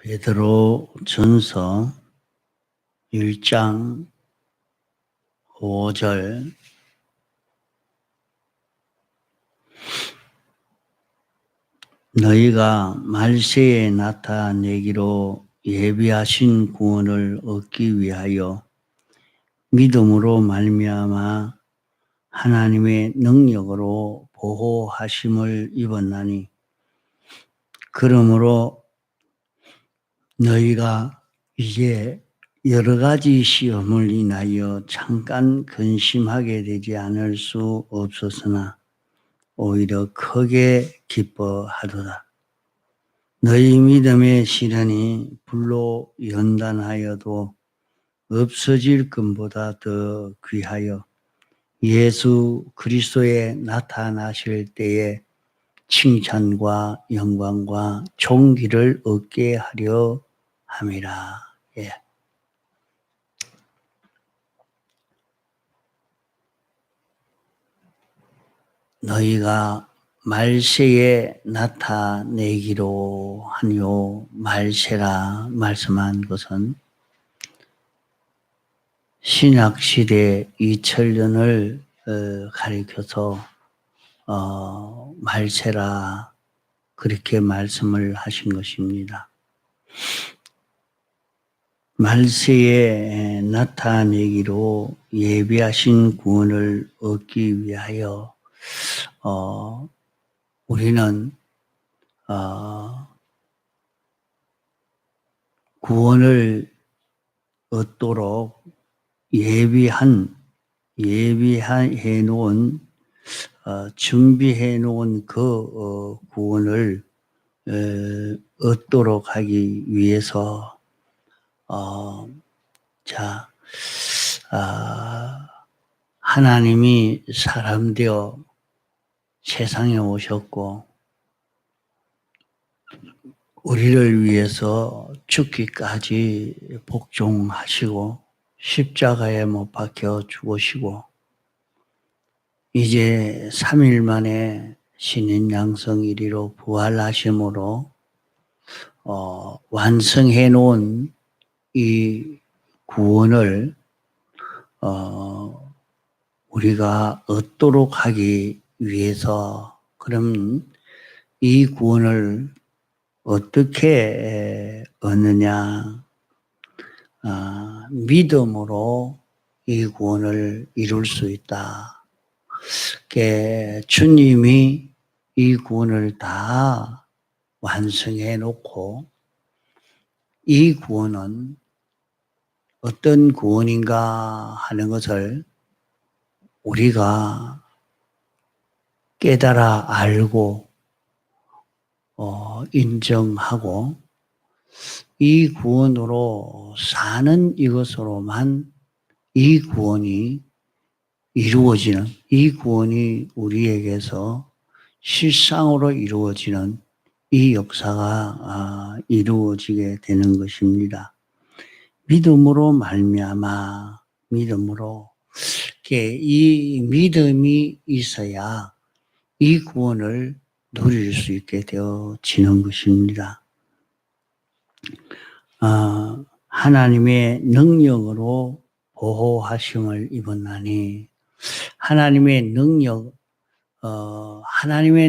베드로 전서 1장 5절. 너희가 말세에 나타내기로 예비하신 구원을 얻기 위하여 믿음으로 말미암아 하나님의 능력으로 보호하심을 입었나니, 그러므로 너희가 이제 여러 가지 시험을 인하여 잠깐 근심하게 되지 않을 수 없었으나 오히려 크게 기뻐하도다. 너희 믿음의 시련이 불로 연단하여도 없어질 것보다 더 귀하여 예수 그리스도에 나타나실 때에 칭찬과 영광과 존귀를 얻게 하려 함이라. 예. 너희가 말세에 나타내기로 하니요. 말세라 말씀한 것은 신약시대 2000년을 가리켜서 말세라 그렇게 말씀을 하신 것입니다. 말세에 나타내기로 예비하신 구원을 얻기 위하여 우리는 구원을 얻도록 예비해 놓은 준비해 놓은 그 구원을 얻도록 하기 위해서 하나님이 사람 되어 세상에 오셨고 우리를 위해서 죽기까지 복종하시고 십자가에 못 박혀 죽으시고 이제 3일 만에 신인 양성일이로 부활하심으로 완성해 놓은 이 구원을 우리가 얻도록 하기 위해서, 그럼 이 구원을 어떻게 얻느냐? 믿음으로 이 구원을 이룰 수 있다. 주님이 이 구원을 다 완성해 놓고, 이 구원은 어떤 구원인가 하는 것을 우리가 깨달아 알고 인정하고 이 구원으로 사는 이것으로만 이 구원이 이루어지는, 이 구원이 우리에게서 실상으로 이루어지는 이 역사가 이루어지게 되는 것입니다. 믿음으로 말미암아, 믿음으로 이 믿음이 있어야 이 구원을 누릴 수 있게 되어지는 것입니다. 하나님의 능력으로 보호하심을 입었나니, 하나님의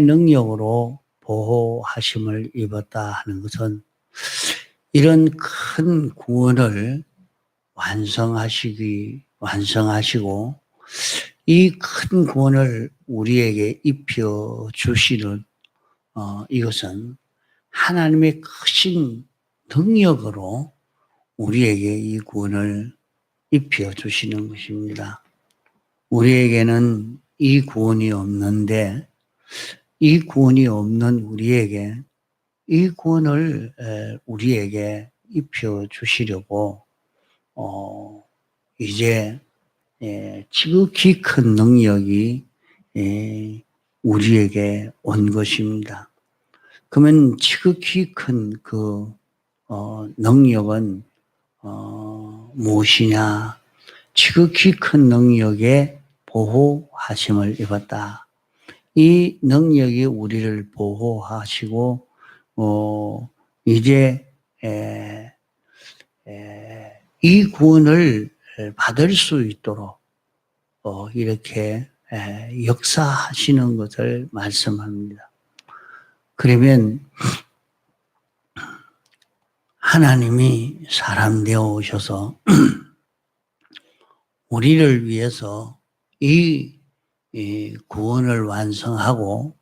능력으로 보호하심을 입었다 하는 것은 이런 큰 구원을 완성하시고 이 큰 구원을 우리에게 입혀 주시는 이것은 하나님의 크신 능력으로 우리에게 이 구원을 입혀 주시는 것입니다. 우리에게는 이 구원이 없는데, 이 구원이 없는 우리에게 이 구원을 우리에게 입혀 주시려고 이제 지극히 큰 능력이 우리에게 온 것입니다. 그러면 지극히 큰 그 능력은 무엇이냐? 지극히 큰 능력에 보호하심을 입었다. 이 능력이 우리를 보호하시고 이제 이 구원을 받을 수 있도록 이렇게 역사하시는 것을 말씀합니다. 그러면 하나님이 사람 되어 오셔서 우리를 위해서 이 구원을 완성하고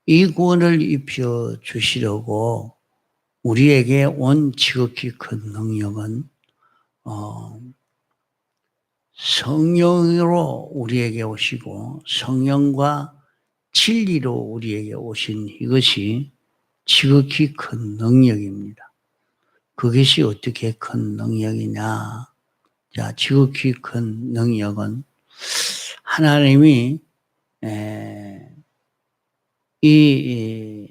이 구원을 입혀 주시려고 우리에게 온 지극히 큰 능력은 성령으로 우리에게 오시고 성령과 진리로 우리에게 오신 이것이 지극히 큰 능력입니다. 그것이 어떻게 큰 능력이냐? 자, 지극히 큰 능력은 하나님이 이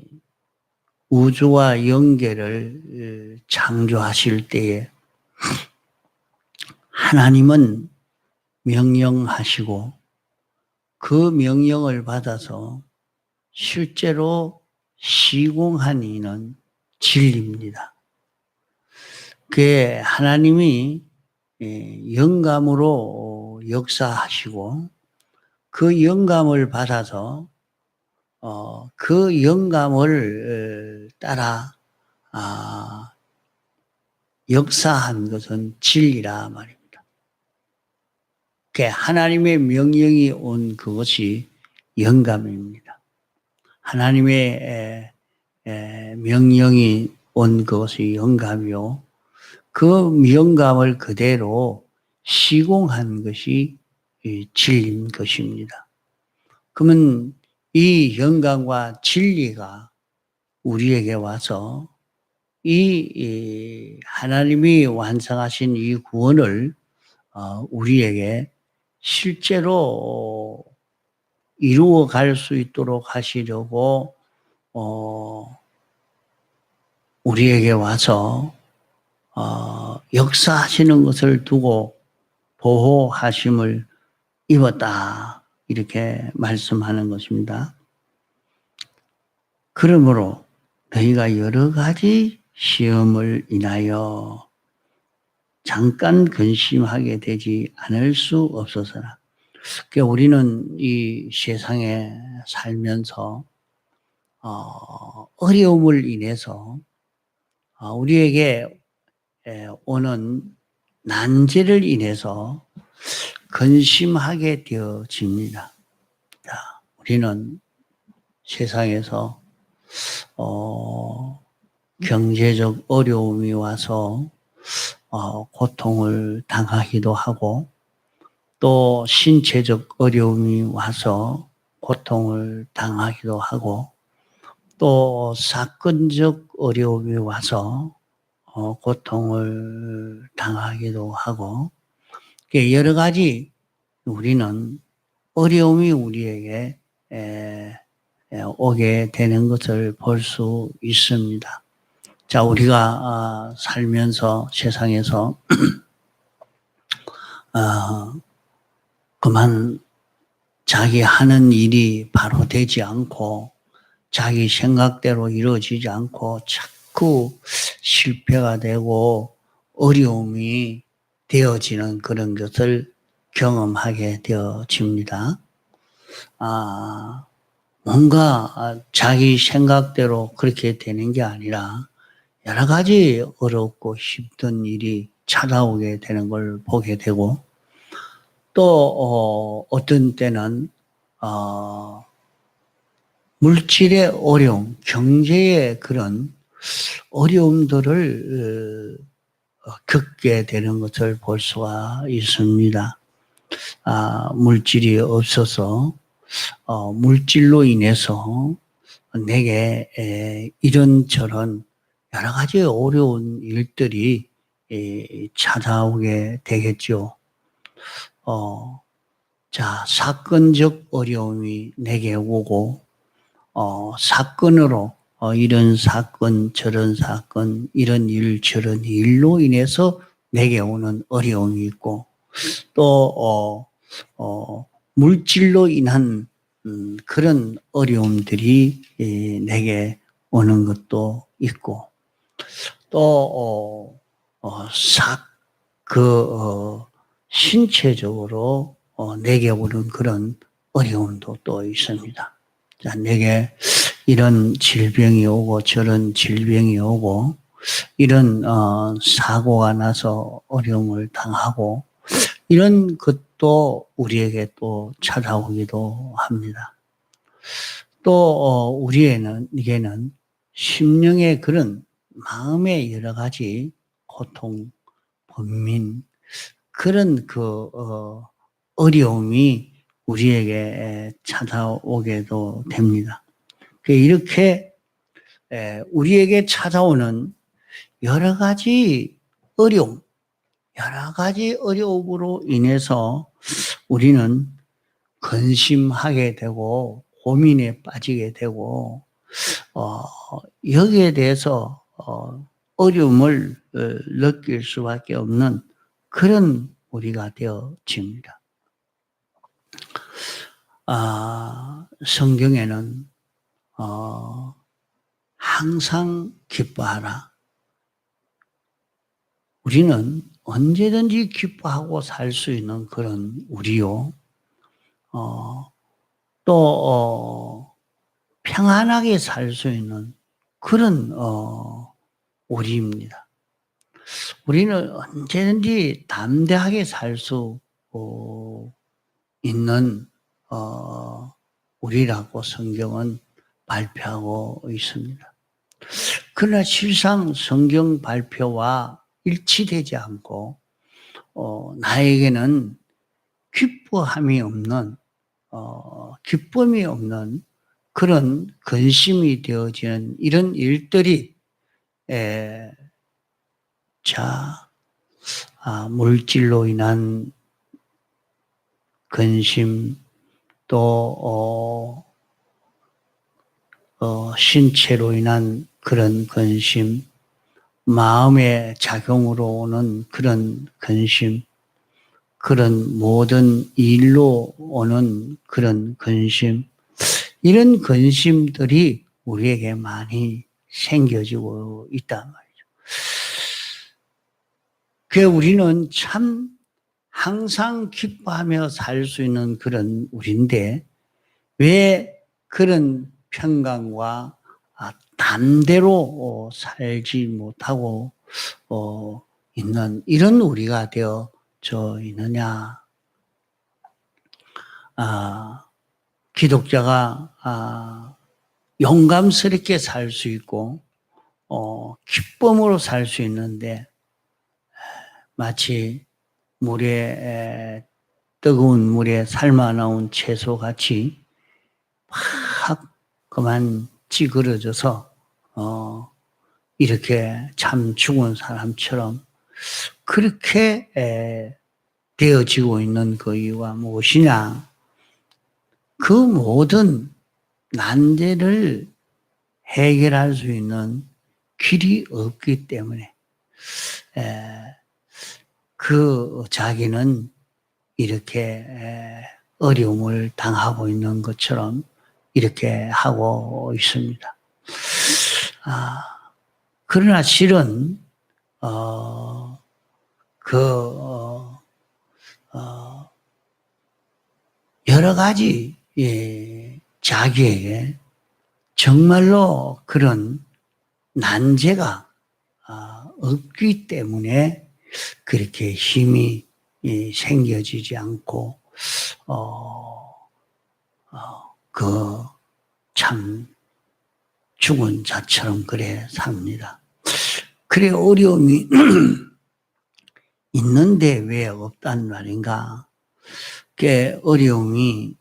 우주와 영계를 창조하실 때에 하나님은 명령하시고 그 명령을 받아서 실제로 시공한 이는 진리입니다. 그 하나님이 영감으로 역사하시고 그 영감을 받아서 그 영감을 따라 역사한 것은 진리라 말입니다. 그 하나님의 명령이 온 그것이 영감입니다. 하나님의 명령이 온 그것이 영감이요. 그 영감을 그대로 시공한 것이 진리인 것입니다. 그러면 이 영감과 진리가 우리에게 와서 이 하나님이 완성하신 이 구원을 우리에게 실제로 이루어 갈 수 있도록 하시려고 우리에게 와서 역사하시는 것을 두고 보호하심을 입었다. 이렇게 말씀하는 것입니다. 그러므로 너희가 여러 가지 시험을 인하여 잠깐 근심하게 되지 않을 수 없어서라. 우리는 이 세상에 살면서 어려움을 인해서 우리에게 오는 난제를 인해서 근심하게 되어집니다. 자, 우리는 세상에서 경제적 어려움이 와서 고통을 당하기도 하고 또 신체적 어려움이 와서 고통을 당하기도 하고 또 사건적 어려움이 와서 고통을 당하기도 하고 여러 가지 우리는 어려움이 우리에게 오게 되는 것을 볼 수 있습니다. 자, 우리가 살면서 세상에서 그만 자기 하는 일이 바로 되지 않고 자기 생각대로 이루어지지 않고 자꾸 실패가 되고 어려움이 되어지는 그런 것을 경험하게 되어집니다. 뭔가 자기 생각대로 그렇게 되는 게 아니라 여러 가지 어렵고 힘든 일이 찾아오게 되는 걸 보게 되고 또 어떤 때는 물질의 어려움, 경제의 그런 어려움들을 겪게 되는 것을 볼 수가 있습니다. 물질이 없어서 물질로 인해서 내게 이런저런 여러 가지 어려운 일들이 찾아오게 되겠죠. 자, 사건적 어려움이 내게 오고 사건으로 이런 사건 저런 사건 이런 일 저런 일로 인해서 내게 오는 어려움이 있고 또 물질로 인한 그런 어려움들이 내게 오는 것도 있고 또 신체적으로 내게 오는 그런 어려움도 또 있습니다. 자, 내게 이런 질병이 오고 저런 질병이 오고 이런 사고가 나서 어려움을 당하고 이런 것도 우리에게 또 찾아오기도 합니다. 또 우리에게는 심령의 그런 마음의 여러 가지 고통, 번민 그런 어려움이 우리에게 찾아오게도 됩니다. 이렇게 우리에게 찾아오는 여러 가지 어려움으로 인해서 우리는 근심하게 되고 고민에 빠지게 되고 여기에 대해서 어려움을 느낄 수밖에 없는 그런 우리가 되어집니다. 성경에는 항상 기뻐하라. 우리는 언제든지 기뻐하고 살 수 있는 그런 우리요. 또 평안하게 살 수 있는 그런 우리입니다. 우리는 언제든지 담대하게 살 수 있는 우리라고 성경은 발표하고 있습니다. 그러나 실상 성경 발표와 일치되지 않고 나에게는 기쁨이 없는 그런 근심이 되어지는 이런 일들이 물질로 인한 근심 또 신체로 인한 그런 근심, 마음의 작용으로 오는 그런 근심, 그런 모든 일로 오는 그런 근심, 이런 근심들이 우리에게 많이 생겨지고 있단 말이죠. 우리는 참 항상 기뻐하며 살 수 있는 그런 우리인데 왜 그런 평강과 담대로 살지 못하고 있는 이런 우리가 되어져 있느냐. 기독자가 용감스럽게 살 수 있고 기쁨으로 살 수 있는데 마치 뜨거운 물에 삶아 나온 채소같이 막 그만 찌그러져서 이렇게 참 죽은 사람처럼 그렇게 되어지고 있는 그 이유가 무엇이냐? 그 모든 난제를 해결할 수 있는 길이 없기 때문에 자기는 이렇게 어려움을 당하고 있는 것처럼 이렇게 하고 있습니다. 그러나 실은 여러 가지 자기에게 정말로 그런 난제가 없기 때문에 그렇게 힘이 생겨지지 않고 참 죽은 자처럼 그래 삽니다. 그래 어려움이 있는데 왜 없단 말인가? 어려움이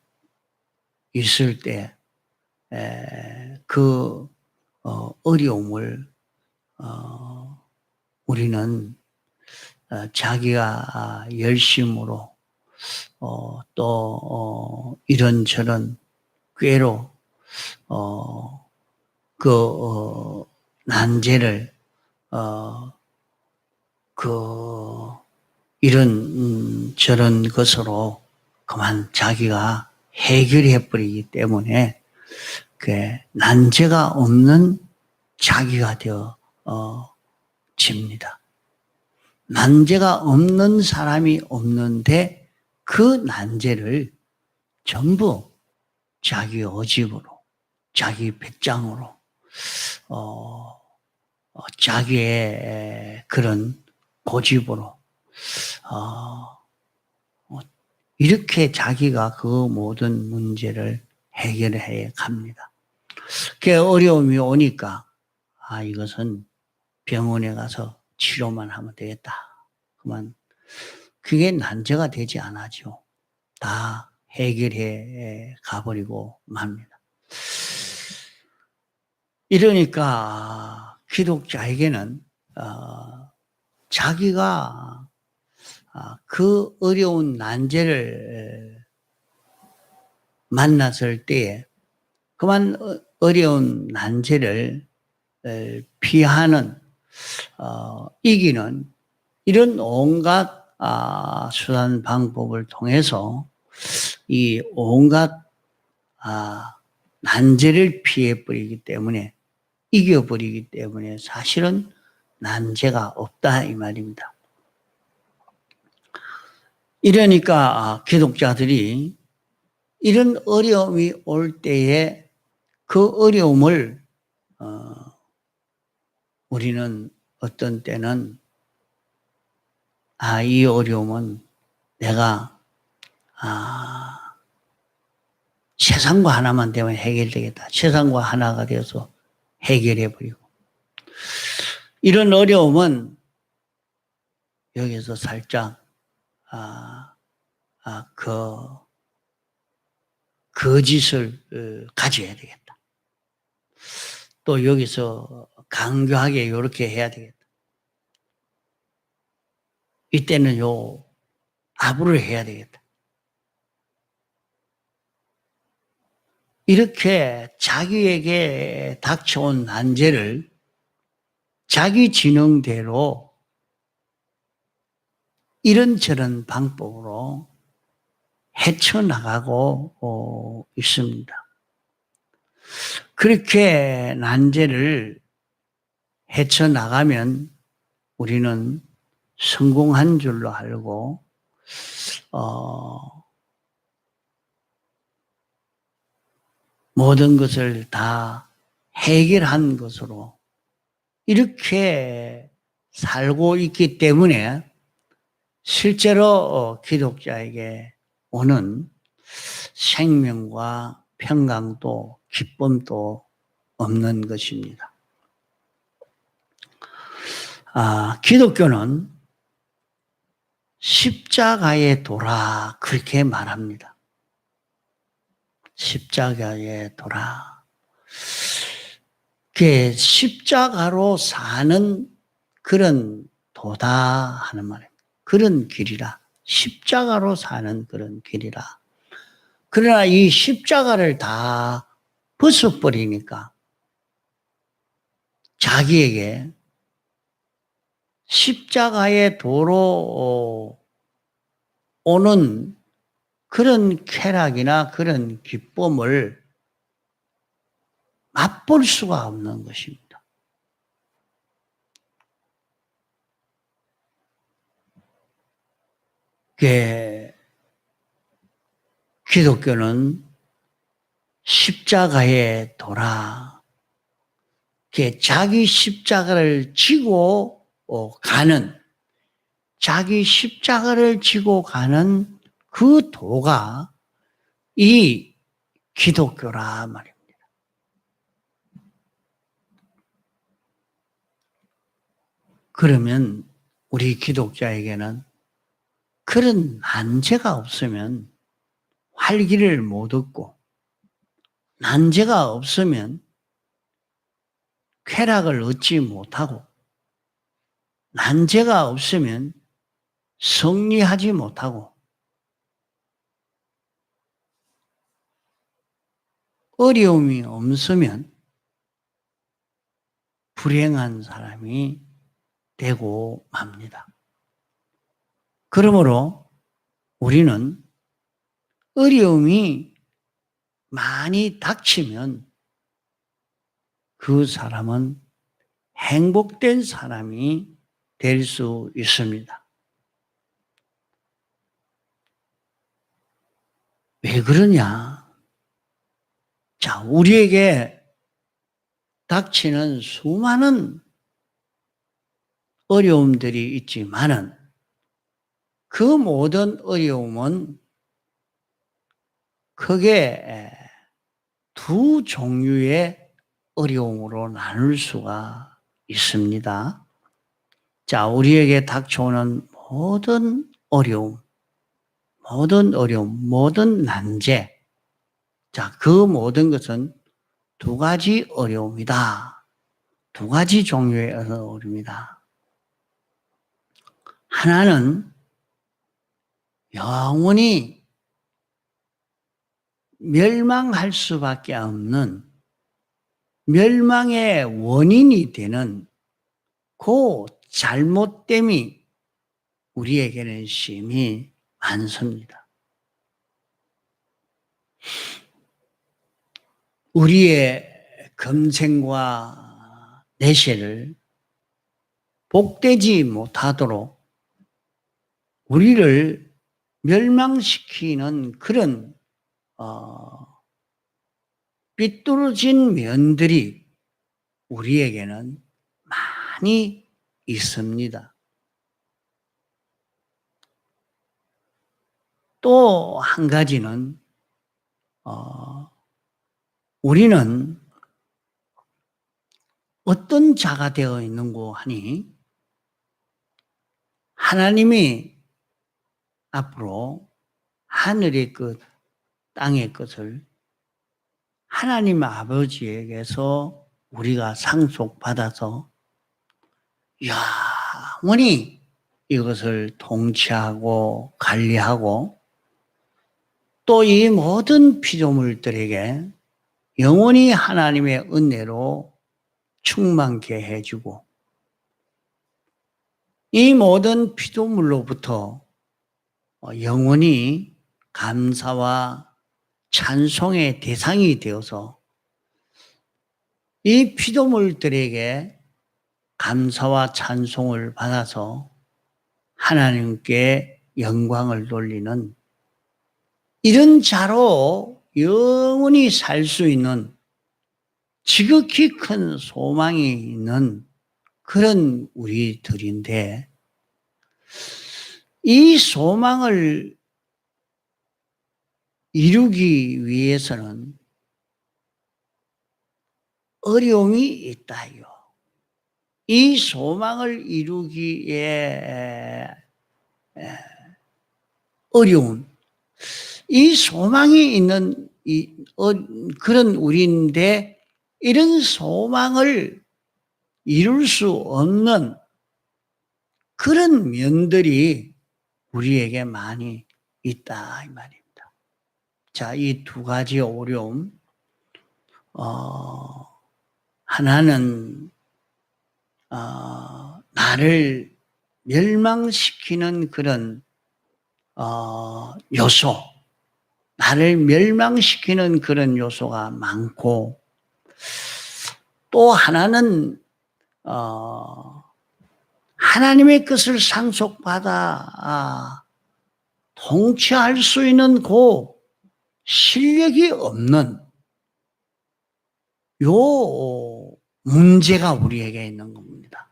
있을 때 그 어려움을 우리는 자기가 열심으로 또 이런저런 꾀로 난제를 이런 저런 것으로 그만 자기가 해결해 버리기 때문에 난제가 없는 자기가 되어 집니다. 난제가 없는 사람이 없는데 그 난제를 전부 자기 오집으로, 자기 배짱으로, 자기의 그런 고집으로, 이렇게 자기가 그 모든 문제를 해결해 갑니다. 그 어려움이 오니까, 이것은 병원에 가서 치료만 하면 되겠다. 그만, 그게 난제가 되지 않아죠. 다 해결해 가버리고 맙니다. 이러니까 기독자에게는 자기가 그 어려운 난제를 만났을 때에 그만 어려운 난제를 피하는 이기는 이런 온갖 수단 방법을 통해서 이 온갖 난제를 피해버리기 때문에 이겨버리기 때문에 사실은 난제가 없다 이 말입니다. 이러니까 기독자들이 이런 어려움이 올 때에 그 어려움을 우리는 어떤 때는 이 어려움은 내가 세상과 하나만 되면 해결되겠다. 세상과 하나가 되어서 해결해버리고 이런 어려움은 여기서 살짝 거짓을 가져야 되겠다. 또 여기서 강교하게 이렇게 해야 되겠다. 이때는 아부를 해야 되겠다. 이렇게 자기에게 닥쳐온 난제를 자기 지능대로 이런저런 방법으로 헤쳐나가고 있습니다. 그렇게 난제를 헤쳐나가면 우리는 성공한 줄로 알고 모든 것을 다 해결한 것으로 이렇게 살고 있기 때문에 실제로 기독자에게 오는 생명과 평강도 기쁨도 없는 것입니다. 기독교는 십자가의 도라 그렇게 말합니다. 십자가의 도라. 그게 십자가로 사는 그런 도다 하는 말입니다. 그런 길이라. 십자가로 사는 그런 길이라. 그러나 이 십자가를 다 벗어버리니까 자기에게 십자가의 도로 오는 그런 쾌락이나 그런 기쁨을 맛볼 수가 없는 것입니다. 기독교는 십자가의 도라. 자기 십자가를 지고 가는, 자기 십자가를 지고 가는 그 도가 이 기독교라 말입니다. 그러면 우리 기독자에게는 그런 난제가 없으면 활기를 못 얻고, 난제가 없으면 쾌락을 얻지 못하고, 난제가 없으면 승리하지 못하고, 어려움이 없으면 불행한 사람이 되고 맙니다. 그러므로 우리는 어려움이 많이 닥치면 그 사람은 행복된 사람이 될 수 있습니다. 왜 그러냐? 자, 우리에게 닥치는 수많은 어려움들이 있지만은 그 모든 어려움은 크게 두 종류의 어려움으로 나눌 수가 있습니다. 자, 우리에게 닥쳐오는 모든 난제. 자, 그 모든 것은 두 가지 어려움이다. 두 가지 종류의 어려움이다. 하나는 영원히 멸망할 수밖에 없는 멸망의 원인이 되는 그 잘못됨이 우리에게는 심히 많습니다. 우리의 검생과 내세를 복되지 못하도록 우리를 멸망시키는 그런 삐뚤어진 면들이 우리에게는 많이 있습니다. 또 한 가지는 우리는 어떤 자가 되어 있는고 하니 하나님이 앞으로 하늘의 끝, 땅의 끝을 하나님 아버지에게서 우리가 상속받아서 영원히 이것을 통치하고 관리하고 또 이 모든 피조물들에게 영원히 하나님의 은혜로 충만케 해주고 이 모든 피조물로부터 영원히 감사와 찬송의 대상이 되어서 이 피조물들에게 감사와 찬송을 받아서 하나님께 영광을 돌리는 이런 자로 영원히 살 수 있는 지극히 큰 소망이 있는 그런 우리들인데 이 소망을 이루기 위해서는 어려움이 있다요. 이 소망을 이루기에 어려운 이 소망이 있는 그런 우리인데 이런 소망을 이룰 수 없는 그런 면들이 우리에게 많이 있다 이 말입니다. 자, 이 두 가지 어려움, 하나는 나를 멸망시키는 그런 요소, 나를 멸망시키는 그런 요소가 많고 또 하나는 하나님의 것을 상속받아 통치할 수 있는 그 실력이 없는 요 문제가 우리에게 있는 겁니다.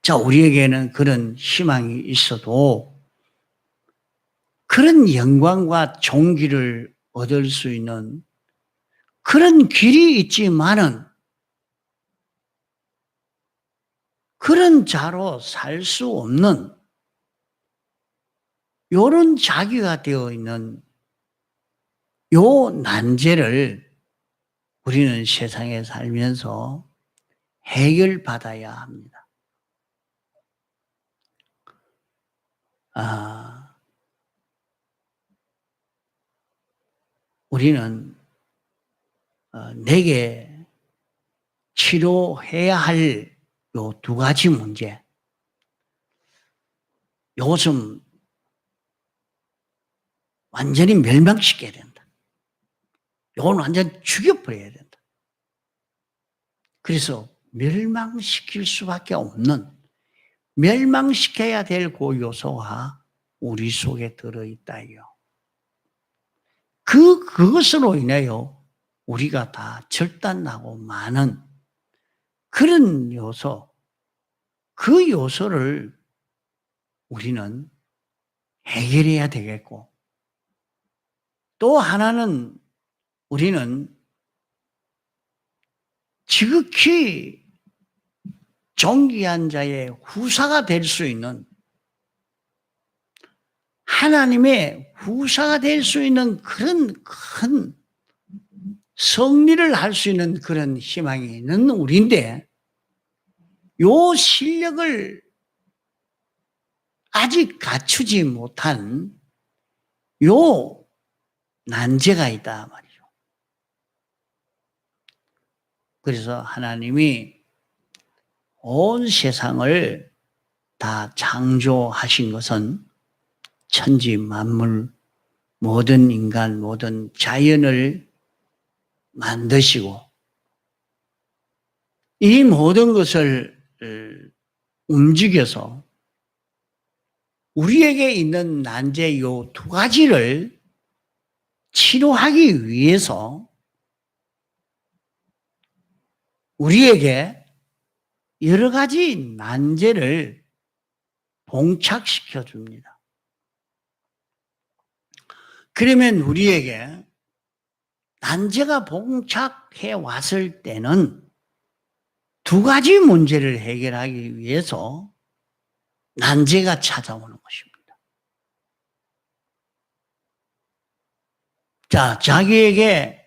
자, 우리에게는 그런 희망이 있어도 그런 영광과 존귀를 얻을 수 있는 그런 길이 있지만은 그런 자로 살 수 없는 요런 자기가 되어 있는 요 난제를 우리는 세상에 살면서 해결받아야 합니다. 우리는 내게 치료해야 할 요 두 가지 문제, 요것은 완전히 멸망시켜야 된다. 요건 완전 죽여버려야 된다. 그래서 멸망시킬 수밖에 없는, 멸망시켜야 될 그 요소가 우리 속에 들어있다요. 그것으로 인하여 우리가 다 절단나고 많은 그런 요소, 그 요소를 우리는 해결해야 되겠고, 또 하나는 우리는 지극히 존귀한 자의 후사가 될 수 있는, 하나님의 후사가 될 수 있는 그런 큰 승리를 할 수 있는 그런 희망이 있는 우리인데, 요 실력을 아직 갖추지 못한 요 난제가 있다 말이죠. 그래서 하나님이 온 세상을 다 창조하신 것은 천지 만물, 모든 인간, 모든 자연을 만드시고 이 모든 것을 움직여서 우리에게 있는 난제 요 두 가지를 치료하기 위해서 우리에게 여러 가지 난제를 봉착시켜 줍니다. 그러면 우리에게 난제가 봉착해 왔을 때는 두 가지 문제를 해결하기 위해서 난제가 찾아오는 것입니다. 자, 자기에게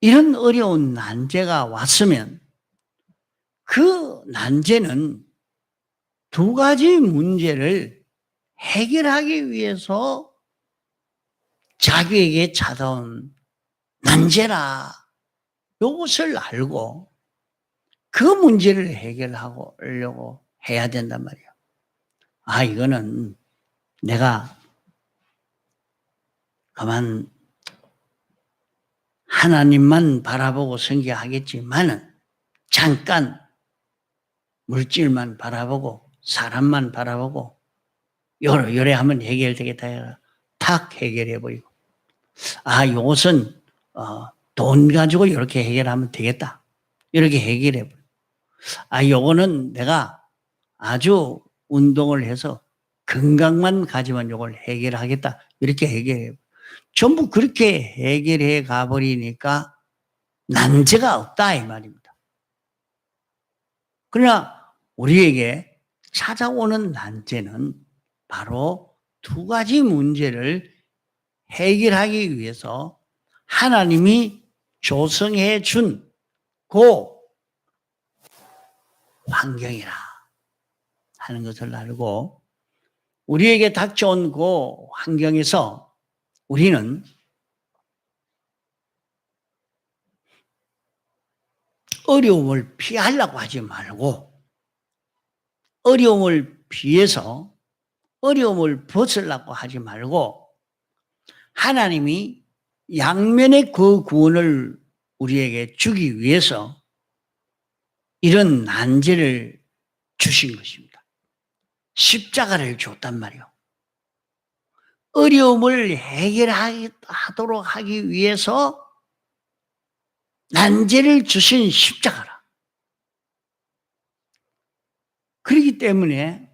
이런 어려운 난제가 왔으면 그 난제는 두 가지 문제를 해결하기 위해서 자기에게 찾아온 난제라, 이것을 알고 그 문제를 해결하려고 해야 된단 말이에요. 아, 이거는 내가 그만 하나님만 바라보고 설교하겠지만은 잠깐 물질만 바라보고 사람만 바라보고 요래 하면 해결되겠다 해라. 탁 해결해버리고, 아, 이것은 돈 가지고 이렇게 해결하면 되겠다, 이렇게 해결해버리고, 아, 요거는 내가 아주 운동을 해서 건강만 가지면 요걸 해결하겠다, 이렇게 해결해. 전부 그렇게 해결해 가버리니까 난제가 없다 이 말입니다. 그러나 우리에게 찾아오는 난제는 바로 두 가지 문제를 해결하기 위해서 하나님이 조성해 준 그 환경이라 하는 것을 알고, 우리에게 닥쳐온 그 환경에서 우리는 어려움을 피하려고 하지 말고, 어려움을 피해서 어려움을 벗으려고 하지 말고, 하나님이 양면의 그 구원을 우리에게 주기 위해서 이런 난제를 주신 것입니다. 십자가를 줬단 말이에요. 어려움을 해결하도록 하기 위해서 난제를 주신 십자가라. 그렇기 때문에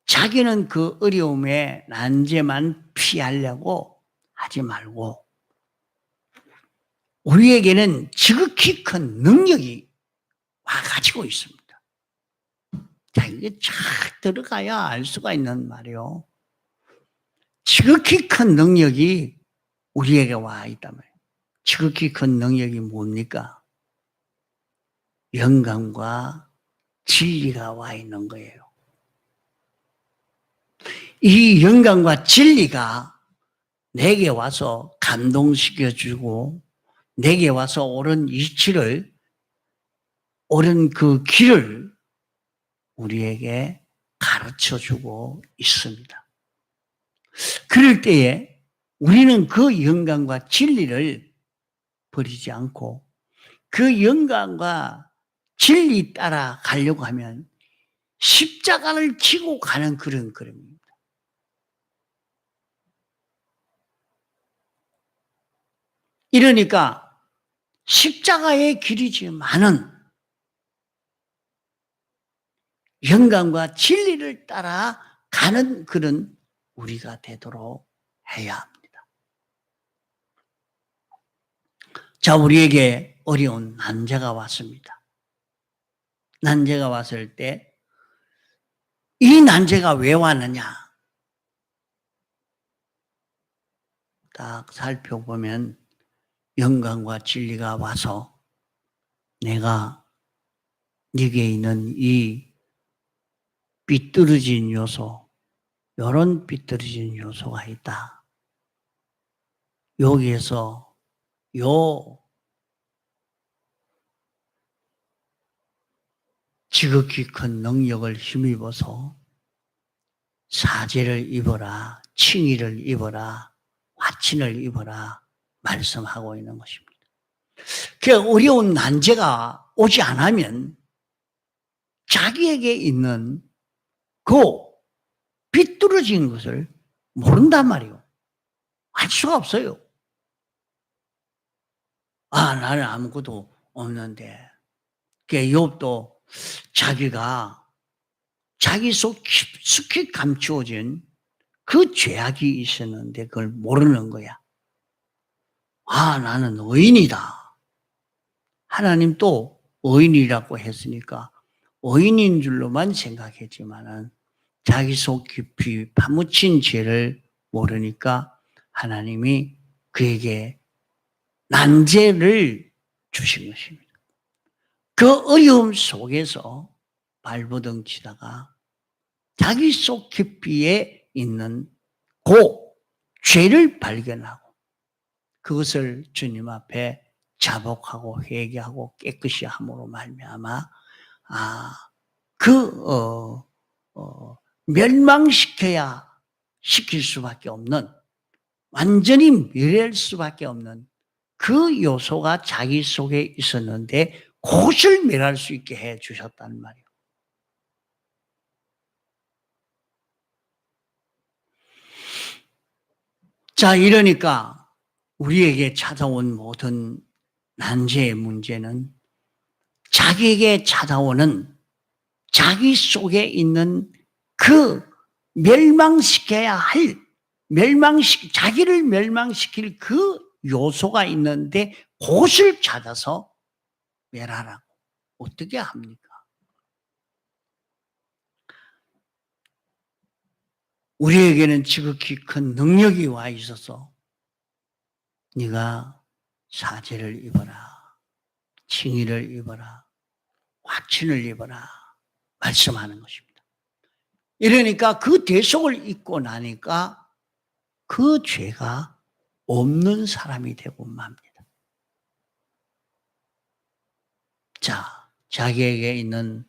자기는 그 어려움의 난제만 피하려고 하지 말고, 우리에게는 지극히 큰 능력이 와가지고 있습니다. 자, 이게 쫙 들어가야 알 수가 있는 말이에요. 지극히 큰 능력이 우리에게 와 있단 말이에요. 지극히 큰 능력이 뭡니까? 영감과 진리가 와 있는 거예요. 이 영감과 진리가 내게 와서 감동시켜주고, 내게 와서 옳은 이치를, 옳은 그 길을 우리에게 가르쳐주고 있습니다. 그럴 때에 우리는 그 영감과 진리를 버리지 않고 그 영광과 진리 따라 가려고 하면 십자가를 지고 가는 그런 걸음입니다. 이러니까 십자가의 길이지만은 영광과 진리를 따라 가는 그런 우리가 되도록 해야 합니다. 자, 우리에게 어려운 난제가 왔습니다. 난제가 왔을 때 이 난제가 왜 왔느냐? 딱 살펴보면 영광과 진리가 와서 내가 네게 있는 이 삐뚤어진 요소, 이런 삐뚤어진 요소가 있다. 여기에서 요 지극히 큰 능력을 힘입어서 사죄를 입어라, 칭의를 입어라, 화친을 입어라 말씀하고 있는 것입니다. 그 어려운 난제가 오지 않으면 자기에게 있는 그 비뚤어진 것을 모른단 말이에요. 알 수가 없어요. 나는 아무것도 없는데. 욥도 자기가 자기 속 깊숙이 감추어진 그 죄악이 있었는데 그걸 모르는 거야. 나는 의인이다. 하나님 또 의인이라고 했으니까 의인인 줄로만 생각했지만은 자기 속 깊이 파묻힌 죄를 모르니까 하나님이 그에게 난제를 주신 것입니다. 그 어려움 속에서 발버둥 치다가 자기 속 깊이에 있는 그 죄를 발견하고 그것을 주님 앞에 자복하고 회개하고 깨끗이 함으로 말미암아 멸망시켜야 시킬 수밖에 없는 완전히 멸할 수밖에 없는 그 요소가 자기 속에 있었는데 그것을 멸할 수 있게 해 주셨단 말이에요. 자, 이러니까 우리에게 찾아온 모든 난제의 문제는 자기에게 찾아오는 자기 속에 있는 그 멸망시켜야 할 자기를 멸망시킬 그 요소가 있는데 그것을 찾아서 멸하라고 어떻게 합니까? 우리에게는 지극히 큰 능력이 와 있어서 네가 사죄를 입어라, 칭의를 입어라, 화친을 입어라 말씀하는 것입니다. 이러니까 그 대속을 입고 나니까 그 죄가 없는 사람이 되고 맙니다. 자, 자기에게 있는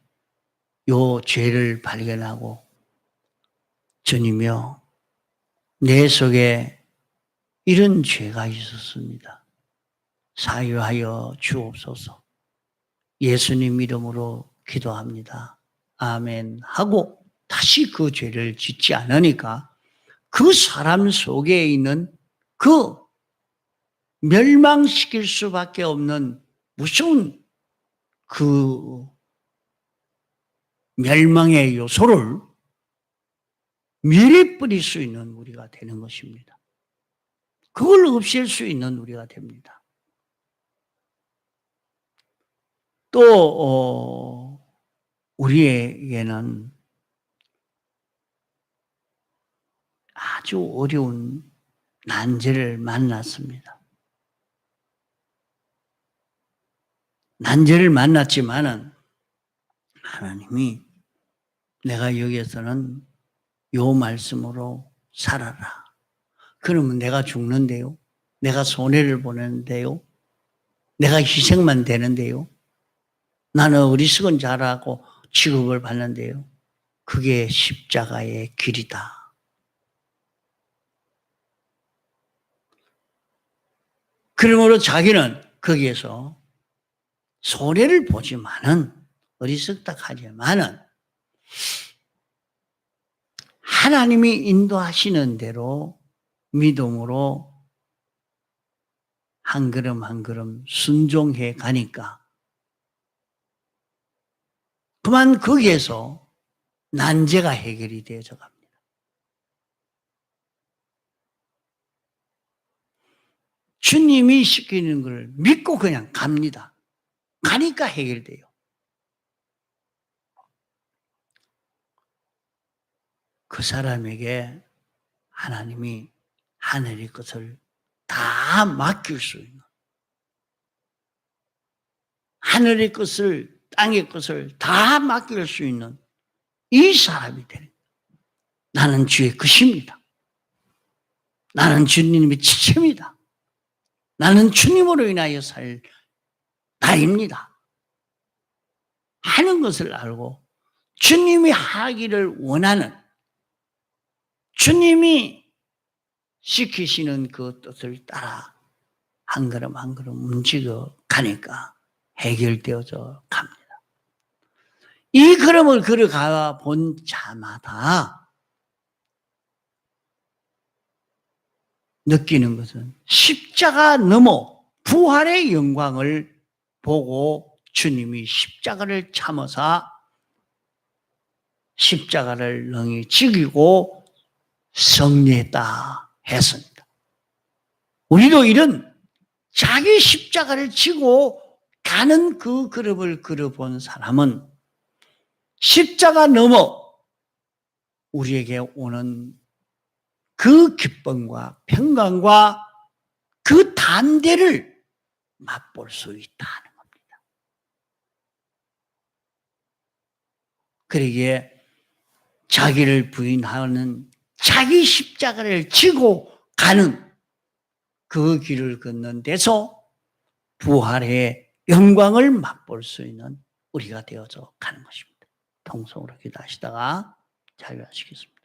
요 죄를 발견하고 주님이여 내 속에 이런 죄가 있었습니다. 사유하여 주옵소서. 예수님 이름으로 기도합니다. 아멘 하고 다시 그 죄를 짓지 않으니까 그 사람 속에 있는 그 멸망시킬 수밖에 없는 무서운 그 멸망의 요소를 밀어버릴 수 있는 우리가 되는 것입니다. 그걸 없앨 수 있는 우리가 됩니다. 또 우리에게는 아주 어려운 난제를 만났습니다. 난제를 만났지만은 하나님이 내가 여기에서는 요 말씀으로 살아라. 그러면 내가 죽는데요. 내가 손해를 보는데요. 내가 희생만 되는데요. 나는 어리석은 자라고 취급을 받는데요. 그게 십자가의 길이다. 그러므로 자기는 거기에서 손해를 보지만은, 어리석다 하지만은 하나님이 인도하시는 대로 믿음으로 한 걸음 한 걸음 순종해 가니까 그만 거기에서 난제가 해결이 되어져 갑니다. 주님이 시키는 걸 믿고 그냥 갑니다. 가니까 해결돼요. 그 사람에게 하나님이 하늘의 것을 다 맡길 수 있는, 하늘의 것을, 땅의 것을 다 맡길 수 있는 이 사람이 되는 거예요. 나는 주의 것입니다. 나는 주님의 지체입니다. 나는 주님으로 인하여 살 나입니다. 하는 것을 알고 주님이 하기를 원하는, 주님이 시키시는 그 뜻을 따라 한 걸음 한 걸음 움직여 가니까 해결되어져 갑니다. 이 걸음을 걸어가 본 자마다 느끼는 것은 십자가 넘어 부활의 영광을 보고 주님이 십자가를 참으사 십자가를 능히 지키고 승리했다 했습니다. 우리도 이런 자기 십자가를 지고 가는 그 걸음을 걸어본 사람은 십자가 넘어 우리에게 오는 그 기쁨과 평강과 그 담대를 맛볼 수 있다는 겁니다. 그러기에 자기를 부인하는, 자기 십자가를 지고 가는 그 길을 걷는 데서 부활의 영광을 맛볼 수 있는 우리가 되어져 가는 것입니다. 통성으로 기도하시다가 자유하시겠습니다.